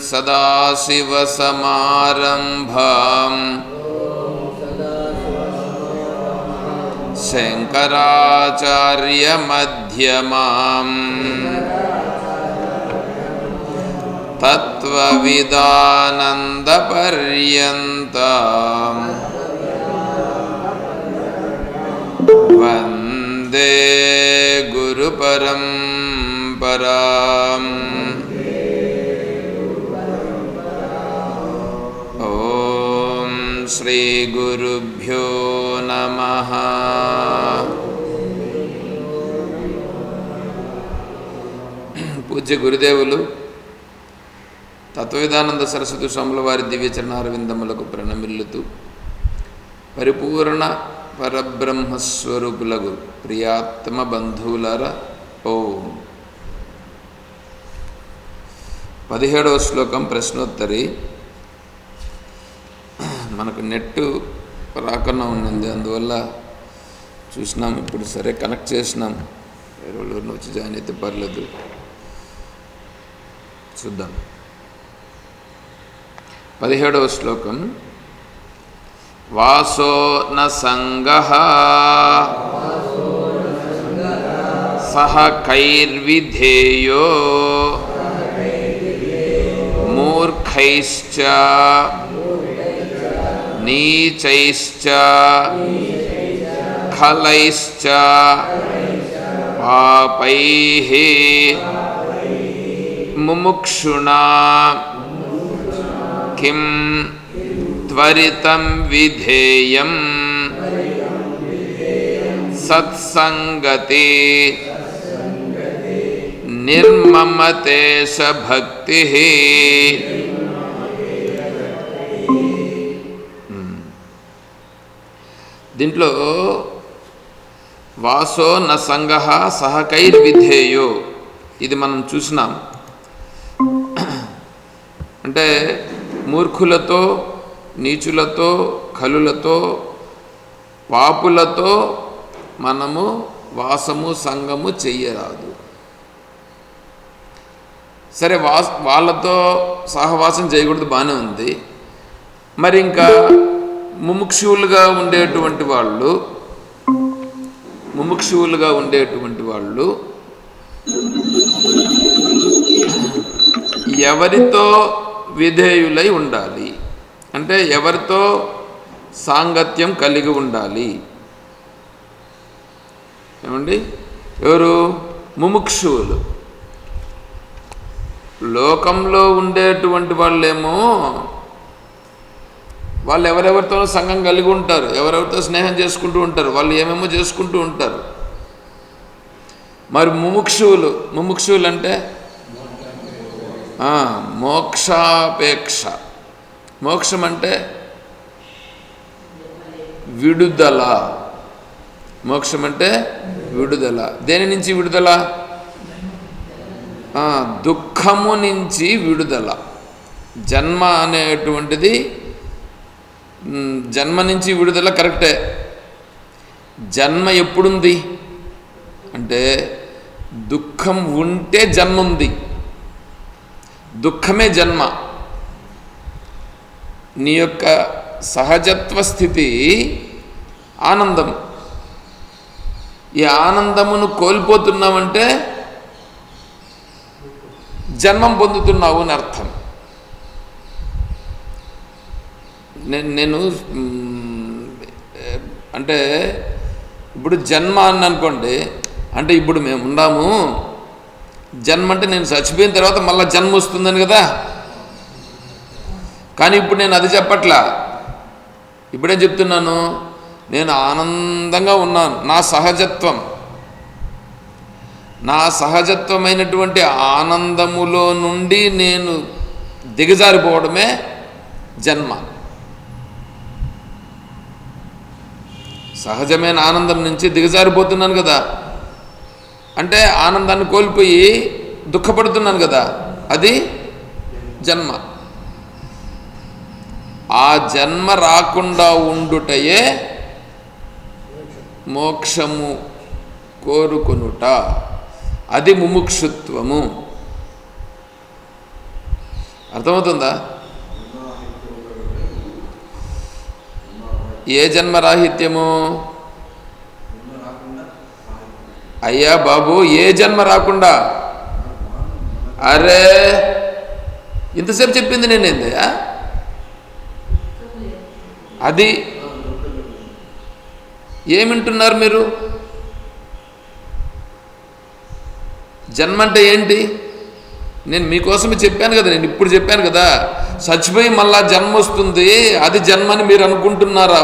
సదాశివసమారంభాం శంకరాచార్యమధ్యమాం తత్వవిదానందపర్యంతం వందే గురుపరంపరాం. ఓం శ్రీ గురుభ్యో నమః. పూజ్య గురుదేవులు తత్వవిధానంద సరస్వతి స్వాముల వారి దివ్యచరణారవిందములకు ప్రణమిల్లుతూ పరిపూర్ణ పరబ్రహ్మస్వరూపులకు ప్రియాత్మ బంధువులార ఓం. 17వ శ్లోకం ప్రశ్నోత్తరి. మనకు నెట్టు రాకుండా ఉన్నది, అందువల్ల చూసినాం. ఇప్పుడు సరే కనెక్ట్ చేసినాం. వేరే వాళ్ళు వచ్చి జాయిన్ అయితే పర్లేదు, చూద్దాం. 17వ శ్లోకం. వాసో న సంగః సహ కైర్విధేయో మూర్ఖైశ్చ నీచైశ్చ ఖలైశ్చ పాపైః ముముక్షుణా కిం త్వరితం విధేయం సత్సంగతి నిర్మమతేష భక్తిః. దీంట్లో వాసో న సంగః సహకైర్విధేయో, ఇది మనం చూసినాం. అంటే మూర్ఖులతో, నీచులతో, ఖలులతో, పాపులతో మనము వాసము సంగము చెయ్యరాదు. సరే, వాళ్ళతో సహవాసం చేయకూడదు, బాగానే ఉంది. మరి ఇంకా ముముక్షువులుగా ఉండేటువంటి వాళ్ళు ఎవరితో విధేయులై ఉండాలి అంటే ఎవరితో సాంగత్యం కలిగి ఉండాలి? ఏమండి, ఎవరు? ముముక్షువులు. లోకంలో ఉండేటువంటి వాళ్ళేమో వాళ్ళు ఎవరెవరితో సంఘం కలిగి ఉంటారు, ఎవరెవరితో స్నేహం చేసుకుంటూ ఉంటారు, వాళ్ళు ఏమేమో చేసుకుంటూ ఉంటారు. మరి ముముక్షువులు అంటే మోక్షాపేక్ష. మోక్షం అంటే విడుదల. మోక్షం అంటే విడుదల. దేని నుంచి విడుదల? దుఃఖము నుంచి విడుదల. జన్మ అనేటువంటిది, జన్మ నుంచి విడుదల కరెక్టే. జన్మ ఎప్పుడుంది అంటే దుఃఖం ఉంటే జన్మ ఉంది. దుఃఖమే జన్మ. నీ యొక్క సహజత్వ స్థితి ఆనందం. ఈ ఆనందమును కోల్పోతున్నావంటే జన్మం పొందుతున్నావు అని అర్థం. నేను అంటే ఇప్పుడు జన్మ అని అనుకోండి, అంటే ఇప్పుడు మేము ఉన్నాము. జన్మ అంటే నేను చచ్చిపోయిన తర్వాత మళ్ళీ జన్మ వస్తుందని కదా. కానీ ఇప్పుడు నేను అది చెప్పట్లా. ఇప్పుడే చెప్తున్నాను, నేను ఆనందంగా ఉన్నాను. నా సహజత్వమైనటువంటి ఆనందములో నుండి నేను దిగజారిపోవడమే జన్మ. సహజమైన ఆనందం నుంచి దిగజారిపోతున్నాను కదా, అంటే ఆనందాన్ని కోల్పోయి దుఃఖపడుతున్నాను కదా, అది జన్మ. ఆ జన్మ రాకుండా ఉండుటయే మోక్షము కోరుకొనుట. అది ముముక్షుత్వము. అర్థమవుతుందా? ఏ జన్మరాహిత్యము? అయ్యా బాబు, ఏ జన్మ రాకుండా? అరే ఇంతసేపు చెప్పింది నేనేంది? అది ఏమింటున్నారు మీరు? జన్మ అంటే ఏంటి? నేను మీకోసమే చెప్పాను కదా, నేను ఇప్పుడు చెప్పాను కదా, చచ్చిపోయి మళ్ళా జన్మ వస్తుంది, అది జన్మని మీరు అనుకుంటున్నారా?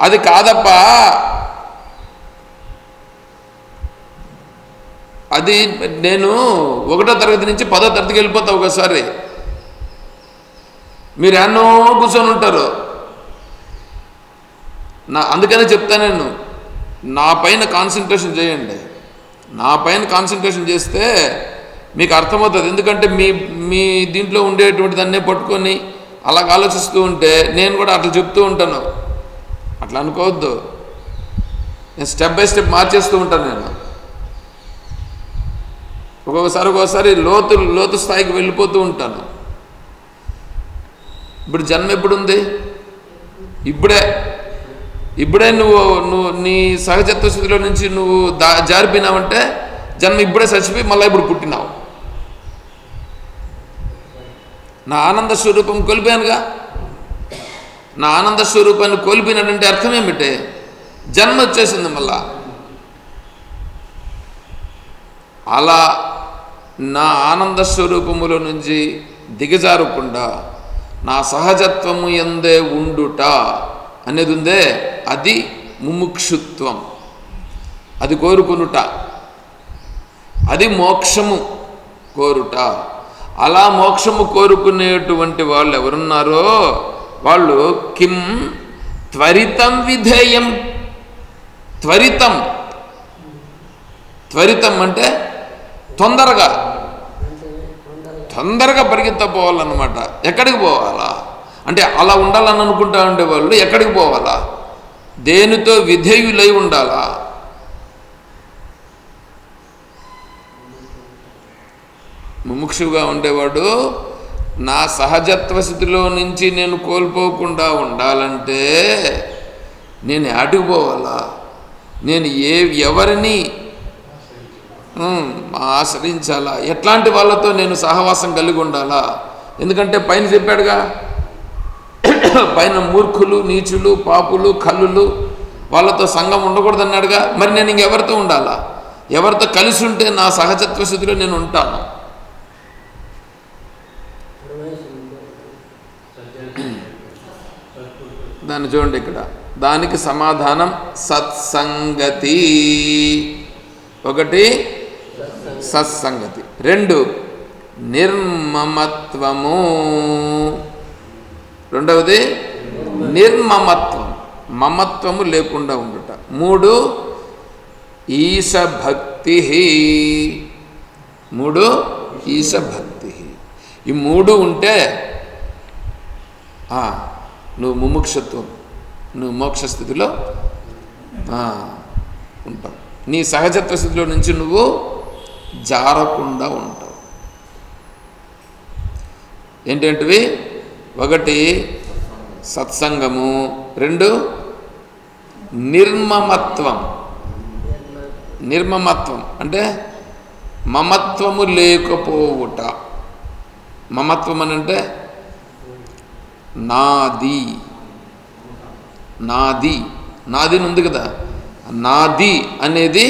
అది కాదప్పా. అది నేను 1వ తరగతి నుంచి 10వ తరగతికి వెళ్ళిపోతా ఒకసారి. మీరు ఎన్నో కూర్చొని ఉంటారు. అందుకనే చెప్తాను నేను, నా పైన కాన్సన్ట్రేషన్ చేయండి. నా పైన కాన్సన్ట్రేషన్ చేస్తే మీకు అర్థమవుతుంది. ఎందుకంటే మీ దీంట్లో ఉండేటువంటి దాన్నే పట్టుకొని అలాగ ఆలోచిస్తూ ఉంటే నేను కూడా అట్లా చెప్తూ ఉంటాను. అట్లా అనుకోవద్దు. నేను స్టెప్ బై స్టెప్ మార్చేస్తూ ఉంటాను. నేను ఒక్కొక్కసారి లోతు స్థాయికి వెళ్ళిపోతూ ఉంటాను. ఇప్పుడు జన్మ ఎప్పుడుంది? ఇప్పుడే నువ్వు నీ సహజత్వ స్థితిలో నుంచి నువ్వు జారిపోయినావంటే జన్మ ఇప్పుడే చచ్చిపోయి మళ్ళీ ఇప్పుడు పుట్టినావు. నా ఆనంద స్వరూపం కోల్పోయానుగా. నా ఆనంద స్వరూపాన్ని కోల్పోయినాడంటే అర్థం ఏమిటి? జన్మ వచ్చేసింది మళ్ళా. అలా నా ఆనంద స్వరూపములో నుంచి దిగజారకుండా నా సహజత్వము యందే ఉండుట అనేది ఉందే, అది ముముక్షుత్వం. అది కోరుకునుట, అది మోక్షము కోరుట. అలా మోక్షము కోరుకునేటువంటి వాళ్ళు ఎవరున్నారో వాళ్ళు కిం త్వరితం విధేయం. త్వరితం అంటే తొందరగా పరిగెత్తపోవాలన్నమాట. ఎక్కడికి పోవాలా అంటే అలా ఉండాలని అనుకుంటా ఉండేవాళ్ళు ఎక్కడికి పోవాలా? దేనితో విధేయులై ఉండాలా? ముముక్షుగా ఉండేవాడు నా సహజత్వ స్థితిలో నుంచి నేను కోల్పోకుండా ఉండాలంటే నేను ఆటికి పోవాలా? నేను ఎవరిని ఆశ్రయించాలా? ఎట్లాంటి వాళ్ళతో నేను సహవాసం కలిగి ఉండాలా? ఎందుకంటే పైన చెప్పాడుగా, పైన మూర్ఖులు, నీచులు, పాపులు, కల్లులు వాళ్ళతో సంఘం ఉండకూడదన్నాడుగా. మరి నేను ఇంకెవరితో ఉండాలా? ఎవరితో కలిసి ఉంటే నా సహజత్వ స్థితిలో నేను ఉంటాను? దాన్ని చూడండి ఇక్కడ. దానికి సమాధానం సత్సంగతి. 1 సత్సంగతి, 2 నిర్మమత్వము, 2వది నిర్మమత్వం, మమత్వము లేకుండా ఉండుట, 3 ఈశభక్తి. 3 ఈశభక్తి. ఈ 3 ఉంటే నువ్వు ముముక్షత్వం, నువ్వు మోక్ష స్థితిలో ఉంటావు. నీ సహజత్వ స్థితిలో నుంచి నువ్వు జారకుండా ఉంటావు. ఏంటంటివి? 1 సత్సంగము, 2 నిర్మమత్వం. నిర్మమత్వం అంటే మమత్వము లేకపోవుట. మమత్వం అని అంటే నాది ఉంది కదా, నాది అనేది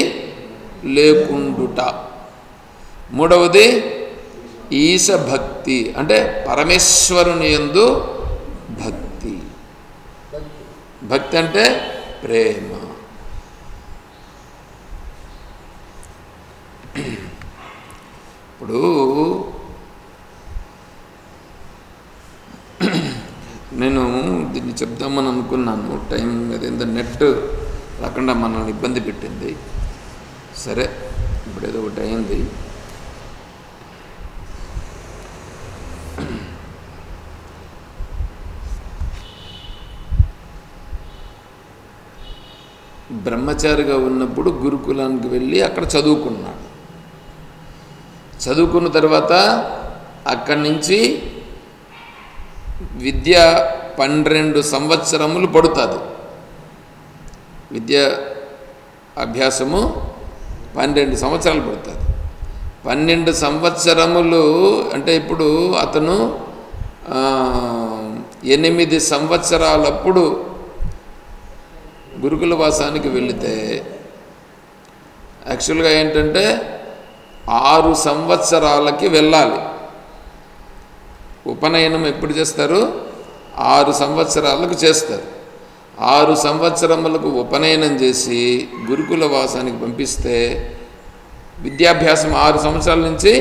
లేకుండుట. 3వది ఈశభక్తి అంటే పరమేశ్వరుని యందు భక్తి. భక్తి అంటే ప్రేమ. ఇప్పుడు నేను దీన్ని చెప్దామని అనుకున్నాను, టైం అదేందో నెట్ రాకుండా మనల్ని ఇబ్బంది పెట్టింది. సరే, ఇప్పుడు ఏదో ఒకటి అయింది. బ్రహ్మచారిగా ఉన్నప్పుడు గురుకులానికి వెళ్ళి అక్కడ చదువుకున్నాడు. చదువుకున్న తర్వాత అక్కడి నుంచి విద్య 12 సంవత్సరములు పడుతుంది. విద్య అభ్యాసము 12 సంవత్సరాలు పడుతుంది. 12 సంవత్సరములు అంటే ఇప్పుడు అతను 8 సంవత్సరాలప్పుడు గురుకుల వాసానికి వెళితే యాక్చువల్గా ఏంటంటే 6 సంవత్సరాలకి వెళ్ళాలి. ఉపనయనం ఎప్పుడు చేస్తారు? 6 సంవత్సరాలకు చేస్తారు. 6 సంవత్సరములకు ఉపనయనం చేసి గురుకుల వాసానికి పంపిస్తే విద్యాభ్యాసం 6 సంవత్సరాల నుంచి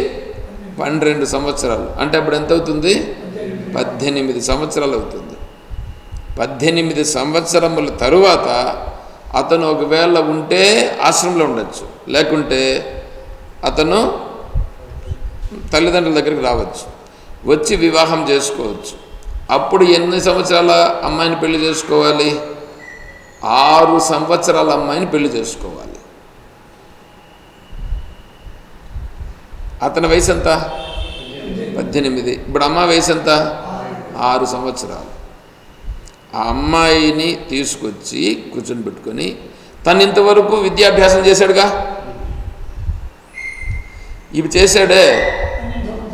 12 సంవత్సరాలు అంటే అప్పుడు ఎంత అవుతుంది? 18 సంవత్సరాలు అవుతుంది. 18 సంవత్సరముల తరువాత అతను ఒకవేళ ఉంటే ఆశ్రమంలో ఉండొచ్చు, లేకుంటే అతను తల్లిదండ్రుల దగ్గరికి రావచ్చు, వచ్చి వివాహం చేసుకోవచ్చు. అప్పుడు ఎన్ని సంవత్సరాల అమ్మాయిని పెళ్లి చేసుకోవాలి? 6 సంవత్సరాల అమ్మాయిని పెళ్లి చేసుకోవాలి. అతని వయసు ఎంత? 18. ఇప్పుడు అమ్మాయి వయసు ఎంత? 6 సంవత్సరాలు. ఆ అమ్మాయిని తీసుకొచ్చి కూర్చొని పెట్టుకొని తను ఇంతవరకు విద్యాభ్యాసం చేశాడుగా, ఇవి చేశాడే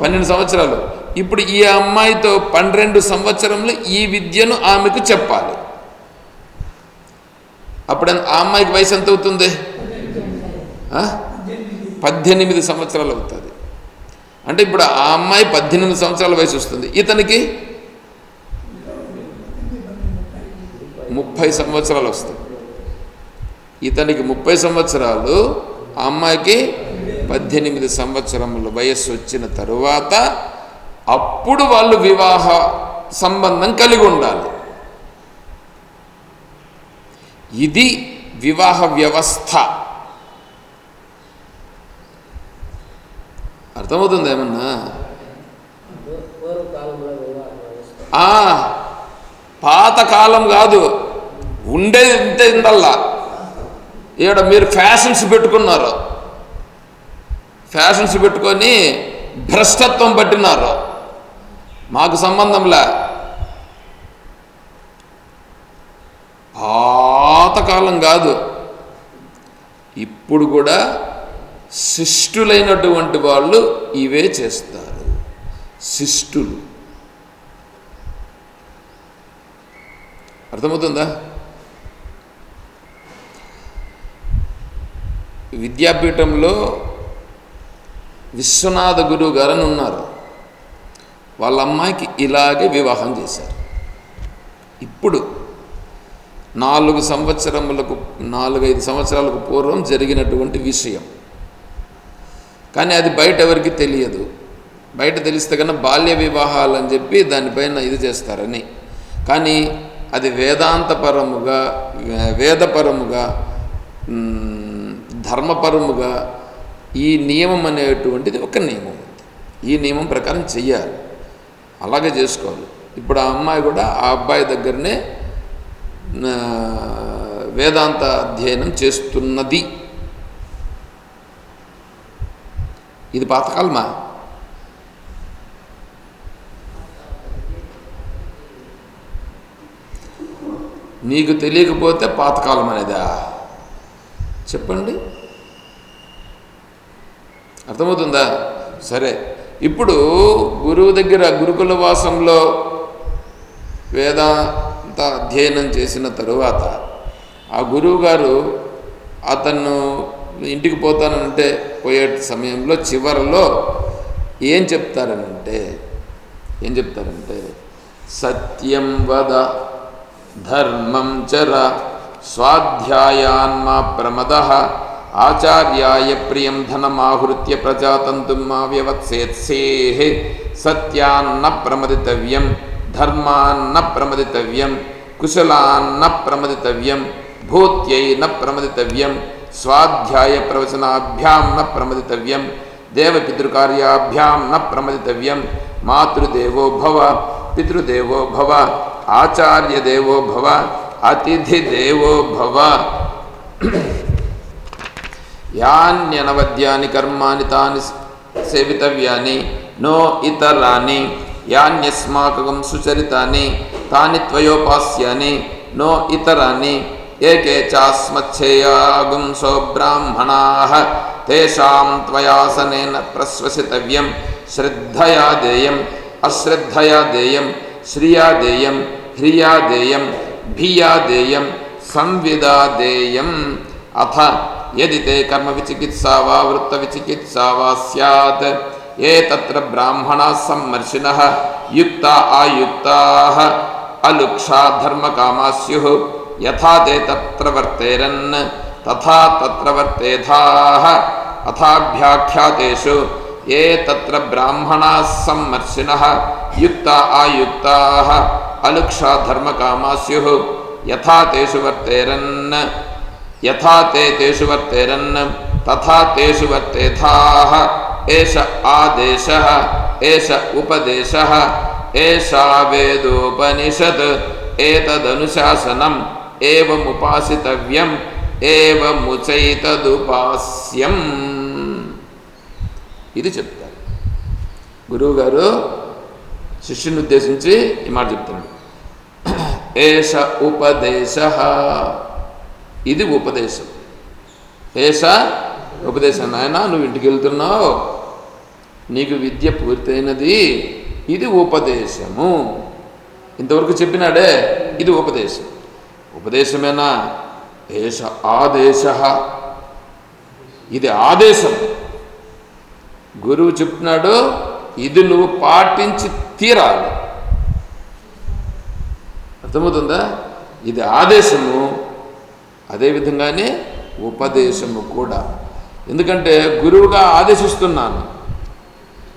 12 సంవత్సరాలు. ఇప్పుడు ఈ అమ్మాయితో 12 సంవత్సరంలో ఈ విద్యను ఆమెకు చెప్పాలి. అప్పుడు ఆ అమ్మాయికి వయసు ఎంత అవుతుంది? 18 సంవత్సరాలు అవుతుంది. అంటే ఇప్పుడు ఆ అమ్మాయి 18 సంవత్సరాల వయసు వస్తుంది, ఇతనికి 30 సంవత్సరాలు వస్తుంది. ఇతనికి 30 సంవత్సరాలు, ఆ అమ్మాయికి 18 సంవత్సరముల వయస్సు వచ్చిన తరువాత అప్పుడు వాళ్ళు వివాహ సంబంధం కలిగి ఉండాలి. ఇది వివాహ వ్యవస్థ. అర్థమవుతుంది ఏమన్నా? పాతకాలం కాదు, ఉండేది ఇంతే. ఇందల్లా ఈడ మీరు ఫ్యాషన్స్ పెట్టుకున్నారు, ఫ్యాషన్స్ పెట్టుకొని భ్రష్టత్వం పట్టినారు. మాకు సంబంధంలే. పాతకాలం కాదు, ఇప్పుడు కూడా శిష్టులైనటువంటి వాళ్ళు ఇవే చేస్తారు. శిష్టులు. అర్థమవుతుందా? విద్యాపీఠంలో విశ్వనాథ గురువు గారు అని ఉన్నారు. వాళ్ళ అమ్మాయికి ఇలాగే వివాహం చేశారు. ఇప్పుడు 4-5 సంవత్సరాలకు పూర్వం జరిగినటువంటి విషయం. కానీ అది బయట ఎవరికి తెలియదు. బయట తెలిస్తే కన్నా బాల్య వివాహాలు అని చెప్పి దానిపైన ఇది చేస్తారని. కానీ అది వేదాంతపరముగా, వేదపరముగా, ధర్మపరముగా ఈ నియమం అనేటువంటిది ఒక నియమం. ఈ నియమం ప్రకారం చెయ్యాలి, అలాగే చేసుకోవాలి. ఇప్పుడు ఆ అమ్మాయి కూడా ఆ అబ్బాయి దగ్గరనే వేదాంత అధ్యయనం చేస్తున్నది. ఇది పాతకాలమా? మీకు తెలియకపోతే పాతకాలం అనేదా? చెప్పండి, అర్థమవుతుందా? సరే, ఇప్పుడు గురువు దగ్గర గురుకుల వాసంలో వేదాంత అధ్యయనం చేసిన తరువాత ఆ గురువు గారు అతను ఇంటికి పోతానంటే పోయే సమయంలో చివరిలో ఏం చెప్తారంటే సత్యం వద ధర్మం చర స్వాధ్యాయాన్మా ప్రమదః ఆచార్యాయ ప్రియం ధనమాహృత్య ప్రజాతంతుం మా వ్యవత్సేత్సేః సత్యాన్న ప్రమదితవ్యం ధర్మాన్న ప్రమదితవ్యం కుశలాన్న ప్రమదితవ్యం భూత్యై న ప్రమదితవ్యం స్వాధ్యాయ ప్రవచనాభ్యాం న ప్రమదితవ్యం దేవపితృకార్యాభ్యాం న ప్రమదితవ్యం మాతృదేవో భవ పితృదేవో భవ ఆచార్యదేవో భవ అతిథిదేవో భవ యాన్యనవద్యాని కర్మాణి తాని సేవితవ్యాని నో ఇతరాని యాన్యస్మాకం సుచరితాని తాని త్వయోపాస్యాని నో ఇతరాని ఏకే చాస్మచ్ఛేయాగుంసో బ్రాహ్మణాః తేషాం త్వయాసనేన ప్రశ్వసితవ్యం శ్రద్ధయా దేయం అశ్రద్ధయా దేయం శ్రియా దేయం హ్రియా దేయం భియా దేయం సంవిదా దేయం అథ యది తే కర్మ విచికిత్సా వా వృత్త విచికిత్సా వా స్యాత్ ఏ తత్ర బ్రాహ్మణాః సమ్మర్షిణః యుక్తా ఆయుక్తాః అలుక్షా ధర్మకామా స్యుః యథా తే తత్ర వర్తేరన్ తథా తత్ర వర్తేథాః అథాభ్యాఖ్యాతేషు ఏ తత్ర బ్రాహ్మణాః సమ్మర్షిణః యుక్తా ఆయుక్తాః అలుక్షా ధర్మకామా స్యుః యథా తేషు వర్తేరన్ యథా తే తేషు వర్తేరన్ తథా తేషు వర్తేథాః ఏష ఆదేశః ఏష ఉపదేశః ఏషా వేదోపనిషత్ ఏతదనుశాసనం ఏవముపాసితవ్యం ఏవముచైతదుపాస్యం. ఇది చెప్తారు గురువుగారు శిష్యుని ఉద్దేశించి ఈ మాట చెప్తున్నాడు. ఏష ఉపదేశః, ఇది ఉపదేశం. ఏష ఉపదేశం. నాయన నువ్వు ఇంటికి వెళ్తున్నావు, నీకు విద్య పూర్తయినది, ఇది ఉపదేశము. ఇంతవరకు చెప్పినాడే ఇది ఉపదేశం. ఉపదేశమేనా? ఏష ఆదేశః, ఇది ఆదేశం. గురువు చెప్తున్నాడు, ఇది నువ్వు పాటించి తీరాలి. అర్థమవుతుందా? ఇది ఆదేశము, అదేవిధంగానే ఉపదేశము కూడా. ఎందుకంటే గురువుగా ఆదేశిస్తున్నాను,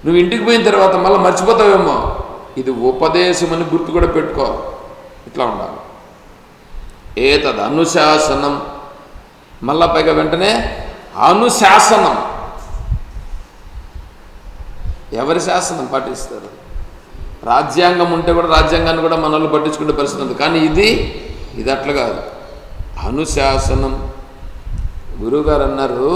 నువ్వు ఇంటికి పోయిన తర్వాత మళ్ళీ మర్చిపోతావేమో. ఇది ఉపదేశం అని గుర్తు కూడా పెట్టుకో. ఇట్లా ఉండాలి. ఏతద్ అనుశాసనం, మళ్ళా పైగా వెంటనే అనుశాసనం. ఎవరి శాసనం పాటిస్తారు? రాజ్యాంగం ఉంటే కూడా రాజ్యాంగాన్ని కూడా మన వాళ్ళు పట్టించుకునే పరిస్థితి ఉంది. కానీ ఇది అట్లా కాదు, అనుశాసనం. గురువుగారు అన్నారు,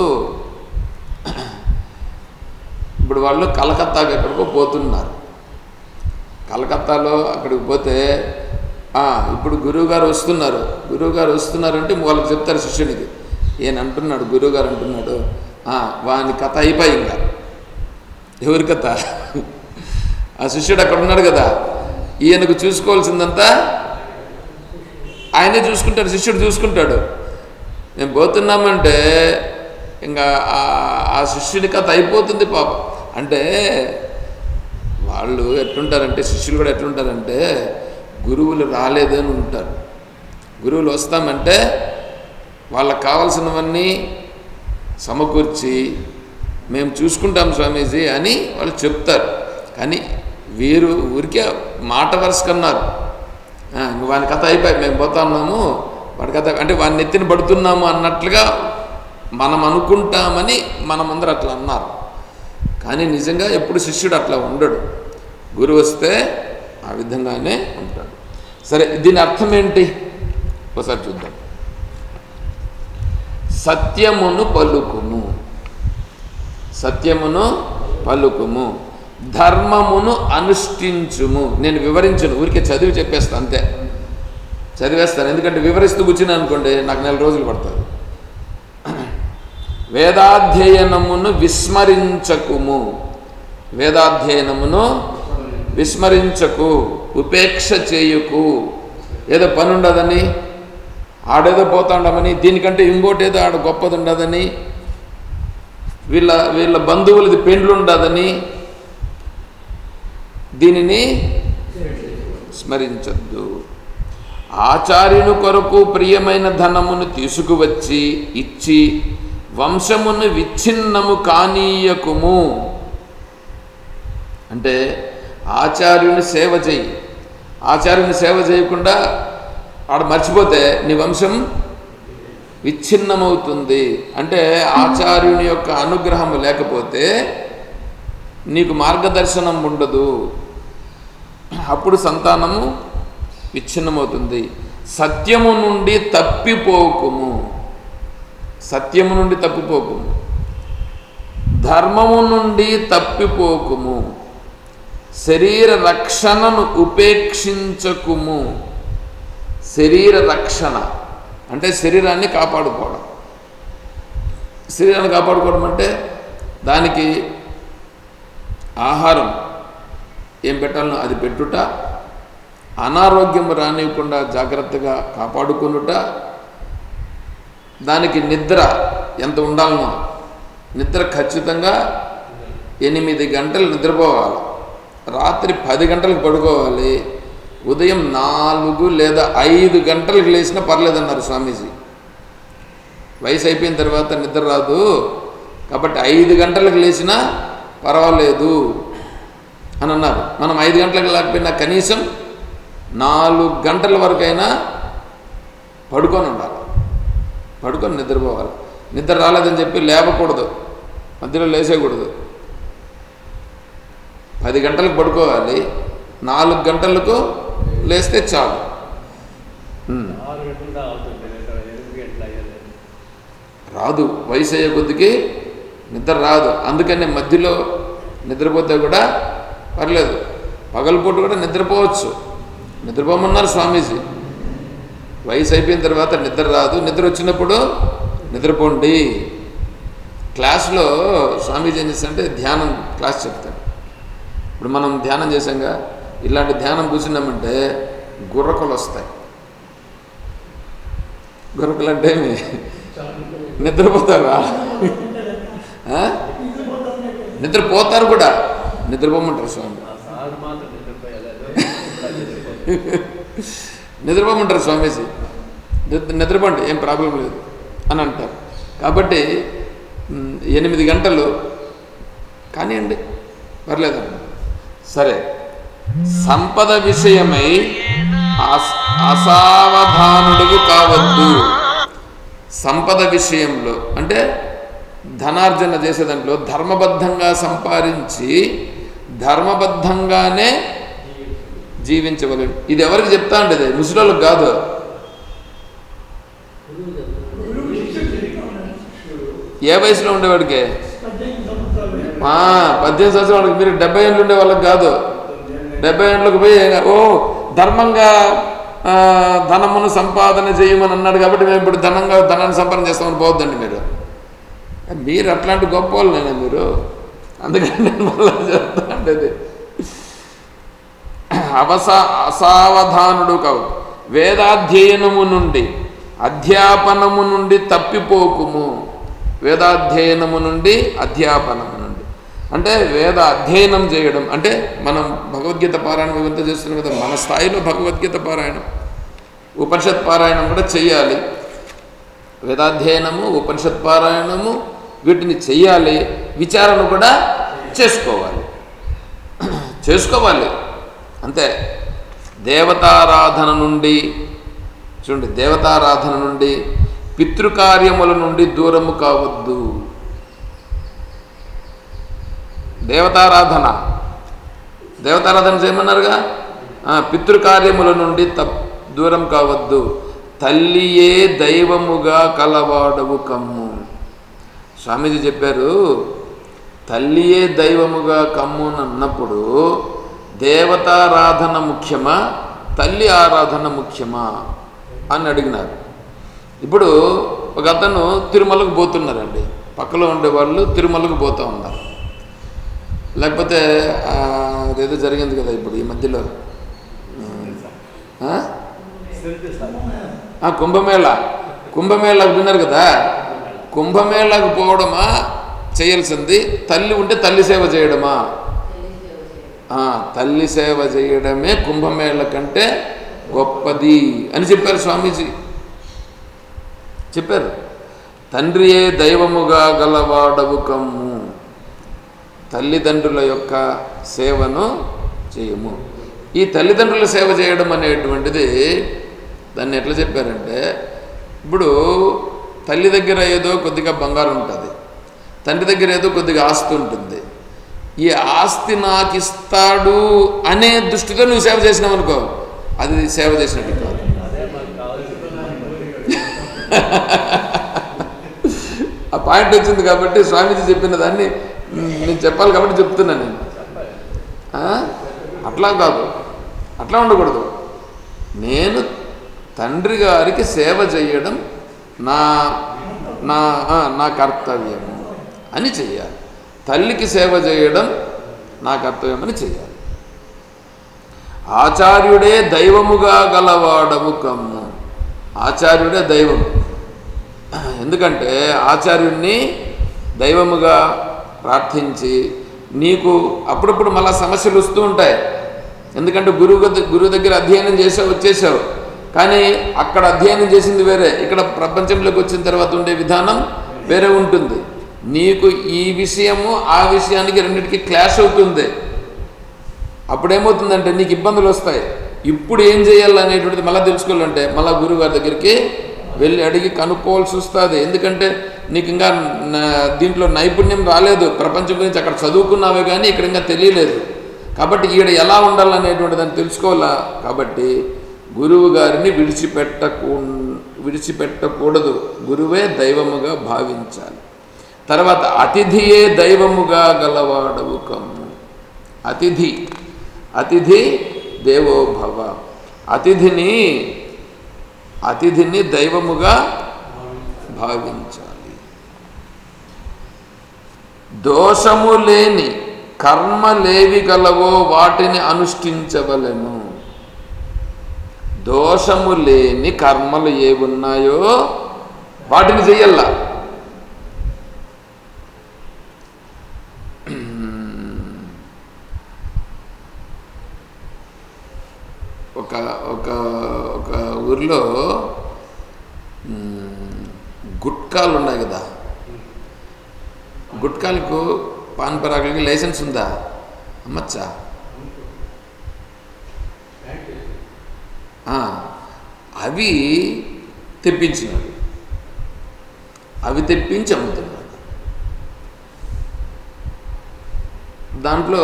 ఇప్పుడు వాళ్ళు కలకత్తాకి ఎక్కడికో పోతున్నారు. కలకత్తాలో అక్కడికి పోతే ఇప్పుడు గురువుగారు వస్తున్నారంటే వాళ్ళకి చెప్తారు శిష్యునికి. ఈయన అంటున్నాడు, గురువుగారు అంటున్నాడు, వాని కథ అయిపోయి. ఇంకా ఎవరి కథ? ఆ శిష్యుడు అక్కడ ఉన్నాడు కదా, ఈయనకు చూసుకోవాల్సిందంతా ఆయనే చూసుకుంటాడు, శిష్యుడు చూసుకుంటాడు. మేము పోతున్నామంటే ఇంకా ఆ శిష్యుడి కథ అయిపోతుంది పాప. అంటే వాళ్ళు ఎట్లుంటారంటే, శిష్యులు కూడా ఎట్లుంటారంటే, గురువులు రాలేదని ఉంటారు. గురువులు వస్తామంటే వాళ్ళకు కావాల్సినవన్నీ సమకూర్చి మేము చూసుకుంటాం స్వామీజీ అని వాళ్ళు చెప్తారు. కానీ వీరు ఊరికే మాట వరుసకన్నారు, వాని కథ అయిపోయి మేము పోతా ఉన్నాము, వాడి కథ అంటే వాడిని ఎత్తిన పడుతున్నాము అన్నట్లుగా మనం అనుకుంటామని మనమందరూ అట్లా అన్నారు. కానీ నిజంగా ఎప్పుడు శిష్యుడు అట్లా ఉండడు. గురువు వస్తే ఆ విధంగానే ఉంటాడు. సరే, దీని అర్థం ఏంటి ఒకసారి చూద్దాం. సత్యమును పలుకుము, సత్యమును పలుకుము, ధర్మమును అనుష్ఠించుము. నేను వివరించను, ఊరికే చదివి చెప్పేస్తాను, అంతే. చదివేస్తాను, ఎందుకంటే వివరిస్తూ కూర్చున్నాను అనుకోండి నాకు 4 రోజులు పడుతుంది. వేదాధ్యయనమును విస్మరించకుము, వేదాధ్యయనమును విస్మరించకు, ఉపేక్ష చేయుకు. ఏదో పని ఉండదని, ఆడేదో పోతా ఉండమని, దీనికంటే ఇంకోటి ఏదో ఆడ గొప్పది ఉండదని, వీళ్ళ బంధువులది పెండ్లు ఉండదని దీనిని స్మరించద్దు. ఆచార్యుని కొరకు ప్రియమైన ధనమును తీసుకువచ్చి ఇచ్చి వంశమును విచ్ఛిన్నము కానీయకుము. అంటే ఆచార్యుని సేవ చేయి, ఆచార్యుని సేవ చేయకుండా ఆడ మర్చిపోతే నీ వంశం విచ్ఛిన్నమవుతుంది. అంటే ఆచార్యుని యొక్క అనుగ్రహం లేకపోతే నీకు మార్గదర్శనం ఉండదు, అప్పుడు సంతానము విచ్ఛిన్నమవుతుంది. సత్యము నుండి తప్పిపోకుము, సత్యము నుండి తప్పిపోకుము, ధర్మము నుండి తప్పిపోకుము. శరీర రక్షణను ఉపేక్షించకుము. శరీర రక్షణ అంటే శరీరాన్ని కాపాడుకోవడం. శరీరాన్ని కాపాడుకోవడం అంటే దానికి ఆహారం ఏం పెట్టాలనో అది పెట్టుట, అనారోగ్యం రానివ్వకుండా జాగ్రత్తగా కాపాడుకొనుట, దానికి నిద్ర ఎంత ఉండాలనో నిద్ర ఖచ్చితంగా 8 గంటలు నిద్రపోవాలి, రాత్రి 10 గంటలకు పడుకోవాలి, ఉదయం 4 లేదా 5 గంటలకు లేచినా పర్లేదన్నారు స్వామీజీ. వయసు అయిపోయిన తర్వాత నిద్ర రాదు కాబట్టి 5 గంటలకు లేచినా పర్వాలేదు అని అన్నారు. మనం 5 గంటలకు లేకపోయినా కనీసం 4 గంటల వరకైనా పడుకొని ఉండాలి, పడుకొని నిద్రపోవాలి. నిద్ర రాలేదని చెప్పి లేవకూడదు, మధ్యలో లేసేయకూడదు. 10 గంటలకు పడుకోవాలి, 4 గంటలకు లేస్తే చాలు. రాదు, వయసు అయ్యే కొద్దికి నిద్ర రాదు. అందుకని మధ్యలో నిద్రపోతే కూడా పర్లేదు, పగలపూట కూడా నిద్రపోవచ్చు, నిద్రపోమన్నారు స్వామీజీ. వయసు అయిపోయిన తర్వాత నిద్ర రాదు, నిద్ర వచ్చినప్పుడు నిద్రపోండి. క్లాస్లో స్వామీజీ ఏం చేస్తారంటే ధ్యానం క్లాస్ చెప్తాడు. ఇప్పుడు మనం ధ్యానం చేసాంగా, ఇలాంటి ధ్యానం కూర్చున్నామంటే గుర్రకలు వస్తాయి. గుర్రకలు అంటే నిద్రపోతారా? నిద్రపోతారు కూడా, నిద్రపోమంటారు స్వామి, నిద్రపోమంటారు స్వామీజీ. నిద్రపోండి, ఏం ప్రాబ్లం లేదు అని అంటారు. కాబట్టి 8 గంటలు కానివ్వండి, పర్లేదండి. సరే, సంపద విషయమై అసావధానుడు కావద్దు. సంపద విషయంలో అంటే ధనార్జన చేసే దాంట్లో ధర్మబద్ధంగా సంపాదించి ధర్మబద్ధంగానే జీవించవలేడు. ఇది ఎవరికి చెప్తా ఉండేది? ముసలోళ్ళకి కాదు. ఏ వయసులో ఉండేవాడికి? 18 సంవత్సరాలకి. మీరు 70 ఏళ్ళు ఉండే వాళ్ళకి కాదు. 70 ఏళ్ళకి పోయి ధర్మంగా ధనమును సంపాదన చేయమని అన్నాడు కాబట్టి మేము ఇప్పుడు ధనాన్ని సంపాదన చేస్తామని పోవద్దండి. మీరు అట్లాంటి గొప్ప వాళ్ళైనా మీరు. అందుకని నేను మళ్ళీ చెప్తా ఉండేది, అసావధానుడు కావు. వేదాధ్యయనము నుండి అధ్యాపనము నుండి తప్పిపోకుము. వేదాధ్యయనము నుండి అధ్యాపనము నుండి అంటే వేద అధ్యయనం చేయడం అంటే మనం భగవద్గీత పారాయణం ఇవంతా చేస్తున్నాం కదా, మన స్థాయిలో భగవద్గీత పారాయణం, ఉపనిషత్ పారాయణం కూడా చెయ్యాలి. వేదాధ్యయనము, ఉపనిషత్ పారాయణము వీటిని చెయ్యాలి. విచారణ కూడా చేసుకోవాలి అంతే. దేవతారాధన నుండి చూడండి, దేవతారాధన నుండి పితృకార్యముల నుండి దూరము కావద్దు. దేవతారాధన చేయమన్నారుగా. పితృకార్యముల నుండి దూరం కావద్దు. తల్లియే దైవముగా కలవాడవు కమ్ము. స్వామీజీ చెప్పారు, తల్లియే దైవముగా కమ్ము అన్నప్పుడు దేవతారాధన ముఖ్యమా, తల్లి ఆరాధన ముఖ్యమా అని అడిగినారు. ఇప్పుడు ఒక అతను తిరుమలకు పోతున్నారండి, పక్కలో ఉండేవాళ్ళు తిరుమలకు పోతూ ఉన్నారు. లేకపోతే అదేదో జరిగింది కదా ఇప్పుడు ఈ మధ్యలో, కుంభమేళాకు విన్నారు కదా. కుంభమేళాకు పోవడమా చేయాల్సింది? తల్లి ఉంటే తల్లి సేవ చేయడమా? తల్లి సేవ చేయడమే కుంభమేళ కంటే గొప్పది అని చెప్పారు స్వామీజీ. చెప్పారు, తండ్రియే దైవముగా గలవాడవు కమ్ము. తల్లిదండ్రుల యొక్క సేవను చేయము. ఈ తల్లిదండ్రుల సేవ చేయడం అనేటువంటిది దాన్ని ఎట్లా చెప్పారంటే, ఇప్పుడు తల్లి దగ్గర ఏదో కొద్దిగా బంగారం ఉంటుంది, తండ్రి దగ్గర ఏదో కొద్దిగా ఆస్తి ఉంటుంది. ఈ ఆస్తి నాకు ఇస్తాడు అనే దృష్టితో నువ్వు సేవ చేసినావు అనుకో, అది సేవ చేసినట్టు కాదు. ఆ పాయింట్ వచ్చింది కాబట్టి స్వామీజీ చెప్పిన దాన్ని నేను చెప్పాలి కాబట్టి చెప్తున్నాను నేను. అట్లా కాదు, అట్లా ఉండకూడదు. నేను తండ్రి గారికి సేవ చేయడం నా నా నా కర్తవ్యము అని చెయ్యాలి. తల్లికి సేవ చేయడం నా కర్తవ్యం అని చెయ్యాలి. ఆచార్యుడే దైవముగా గలవాడవు కమ్ము. ఆచార్యుడే దైవం. ఎందుకంటే ఆచార్యుడిని దైవముగా ప్రార్థించి నీకు అప్పుడప్పుడు మళ్ళా సమస్యలు వస్తూ ఉంటాయి. ఎందుకంటే గురువు దగ్గర అధ్యయనం చేసావు, వచ్చేసావు, కానీ అక్కడ అధ్యయనం చేసింది వేరే, ఇక్కడ ప్రపంచంలోకి వచ్చిన తర్వాత ఉండే విధానం వేరే ఉంటుంది. నీకు ఈ విషయము ఆ విషయానికి రెండింటికి క్లాష్ అవుతుంది. అప్పుడేమవుతుందంటే నీకు ఇబ్బందులు వస్తాయి. ఇప్పుడు ఏం చేయాలనేటువంటిది మళ్ళీ తెలుసుకోవాలంటే మళ్ళీ గురువు గారి దగ్గరికి వెళ్ళి అడిగి కనుక్కోవాల్సి వస్తుంది. ఎందుకంటే నీకు ఇంకా దీంట్లో నైపుణ్యం రాలేదు, ప్రపంచం గురించి అక్కడ చదువుకున్నావే కానీ ఇక్కడ ఇంకా తెలియలేదు. కాబట్టి ఈడ ఎలా ఉండాలనేటువంటి దాన్ని తెలుసుకోవాలా. కాబట్టి గురువు గారిని విడిచిపెట్టకూడదు. గురువే దైవముగా భావించాలి. తర్వాత అతిథియే దైవముగా గలవాడవు కమ్ము. అతిథి దేవో భవ. అతిథిని దైవముగా భావించాలి. దోషము లేని కర్మలేవి గలవో వాటిని అనుష్ఠించవలెను. దోషము లేని కర్మలు ఏవున్నాయో వాటిని చెయ్యాల. ఒక ఊరిలో గుట్కాలు ఉన్నాయి కదా, గుట్కాలకు పాన్ పరాగులకి లైసెన్స్ ఉందా? అమ్మచ్చా? అవి తెప్పించినాడు, అవి తెప్పించి అమ్ముతున్నాడు. దాంట్లో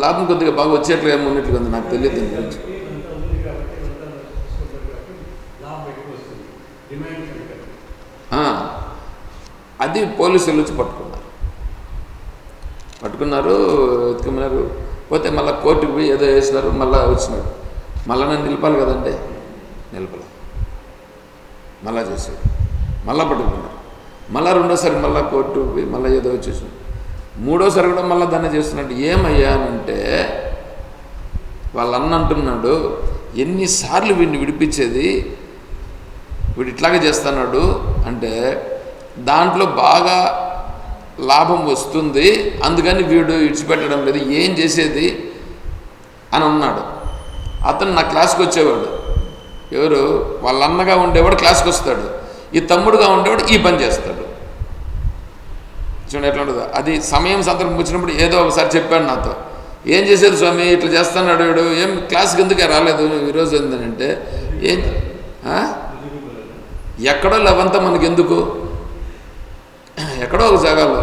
లాభం కొద్దిగా బాగా వచ్చేట్లుగా ఉన్నట్లుగా ఉంది, నాకు తెలియదు దీని గురించి. అది పోలీసులు వచ్చి పట్టుకున్నారు, ఎత్తుకున్నారు. పోతే మళ్ళీ కోర్టుకు పోయి ఏదో వేసినారు, మళ్ళీ వచ్చినాడు. మళ్ళీ నన్ను నిలపాలి కదండి, నిలపలే. మళ్ళా చేశాడు, మళ్ళీ పట్టుకున్నారు. మళ్ళీ రెండోసారి మళ్ళీ కోర్టు పోయి మళ్ళీ ఏదో వచ్చేసాడు. మూడోసారి కూడా మళ్ళీ దాన్ని చేస్తున్నట్టు. ఏమయ్యా అంటే వాళ్ళ అన్న అంటున్నాడు, ఎన్నిసార్లు వీడిని విడిపించేది, వీడు ఇట్లాగే చేస్తున్నాడు అంటే దాంట్లో బాగా లాభం వస్తుంది, అందుకని వీడు ఇడిచిపెట్టడం లేదు, ఏం చేసేది అని అన్నాడు. అతను నా క్లాస్కి వచ్చేవాడు. ఎవరు? వాళ్ళ అన్నగా ఉండేవాడు క్లాస్కి వస్తాడు, ఈ తమ్ముడుగా ఉండేవాడు ఈ పని చేస్తాడు. చూడండి ఎట్లా ఉండదు. అది సమయం సందర్భం వచ్చినప్పుడు ఏదో ఒకసారి చెప్పాడు నాతో, ఏం చేసేది స్వామి ఇట్లా చేస్తున్నాడు వీడు, ఏం క్లాస్కి ఎందుకే రాలేదు ఈరోజు ఏంటంటే, ఏం ఎక్కడో లేవంతా మనకెందుకు, ఎక్కడో ఒక జాగాలో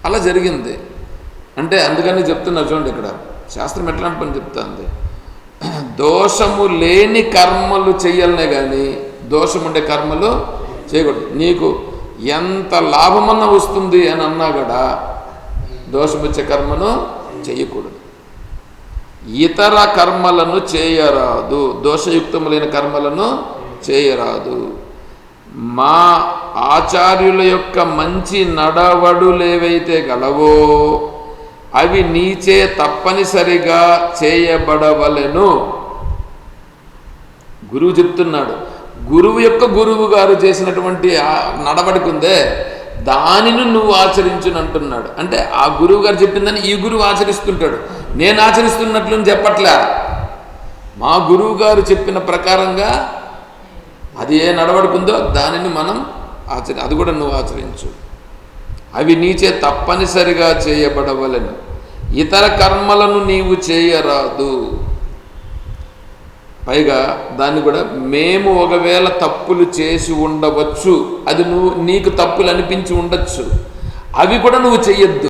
అలా జరిగింది అంటే అందుకని చెప్తున్నా. చూడండి ఇక్కడ శాస్త్రం ఎట్లాంటి పని చెప్తుంది, దోషము లేని కర్మలు చెయ్యాలనే కానీ దోషం ఉండే కర్మలు చేయకూడదు. నీకు ఎంత లాభమన్నా వస్తుంది అని అన్నా కూడా దోషం వచ్చే కర్మను చేయకూడదు. ఇతర కర్మలను చేయరాదు, దోషయుక్తములైన కర్మలను చేయరాదు. మా ఆచార్యుల యొక్క మంచి నడవడులేవైతే గలవో అవి నీచే తప్పనిసరిగా చేయబడవలెను. గురువు చెప్తున్నాడు. గురువు యొక్క గురువు గారు చేసినటువంటి నడవడిక ఉందే దానిని నువ్వు ఆచరించుని అంటున్నాడు. అంటే ఆ గురువు గారు చెప్పిందని ఈ గురువు ఆచరిస్తుంటాడు, నేను ఆచరిస్తున్నట్లు చెప్పట్లే. మా గురువు గారు చెప్పిన ప్రకారంగా అది ఏ నడవడుకుందో దానిని మనం అది కూడా నువ్వు ఆచరించు. అవి నీచే తప్పనిసరిగా చేయబడవలెను. ఇతర కర్మలను నీవు చేయరాదు. పైగా దాన్ని కూడా మేము ఒకవేళ తప్పులు చేసి ఉండవచ్చు, అది నీకు తప్పులు అనిపించి ఉండొచ్చు, అవి కూడా నువ్వు చెయ్యొద్దు.